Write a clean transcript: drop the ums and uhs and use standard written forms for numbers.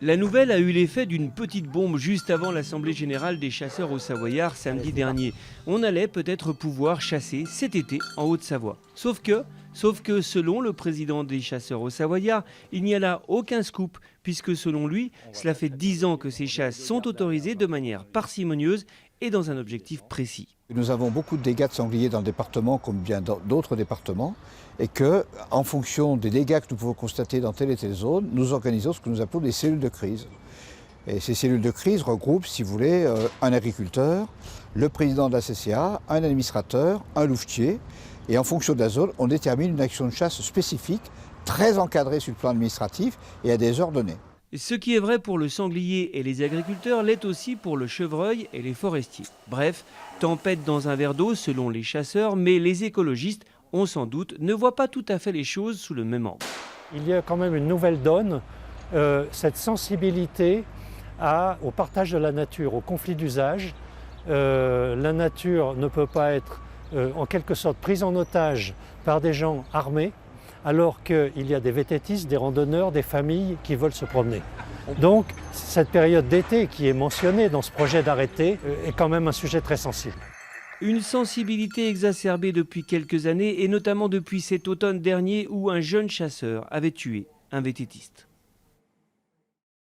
La nouvelle a eu l'effet d'une petite bombe juste avant l'Assemblée générale des chasseurs au Savoyard samedi dernier. On allait peut-être pouvoir chasser cet été en Haute-Savoie. Sauf que selon le président des chasseurs au Savoyard, il n'y a là aucun scoop, puisque selon lui, cela fait 10 ans que ces chasses sont autorisées de manière parcimonieuse et dans un objectif précis. Nous avons beaucoup de dégâts de sangliers dans le département comme bien d'autres départements et que, en fonction des dégâts que nous pouvons constater dans telle et telle zone, nous organisons ce que nous appelons des cellules de crise. Et ces cellules de crise regroupent, si vous voulez, un agriculteur, le président de la CCA, un administrateur, un louvetier. Et en fonction de la zone, on détermine une action de chasse spécifique, très encadrée sur le plan administratif et à des heures données. Ce qui est vrai pour le sanglier et les agriculteurs l'est aussi pour le chevreuil et les forestiers. Bref, tempête dans un verre d'eau selon les chasseurs, mais les écologistes, on s'en doute, ne voient pas tout à fait les choses sous le même angle. Il y a quand même une nouvelle donne, cette sensibilité au partage de la nature, au conflit d'usage. La nature ne peut pas être en quelque sorte prise en otage par des gens armés, alors qu'il y a des vététistes, des randonneurs, des familles qui veulent se promener. Donc cette période d'été qui est mentionnée dans ce projet d'arrêté est quand même un sujet très sensible. Une sensibilité exacerbée depuis quelques années et notamment depuis cet automne dernier où un jeune chasseur avait tué un vététiste.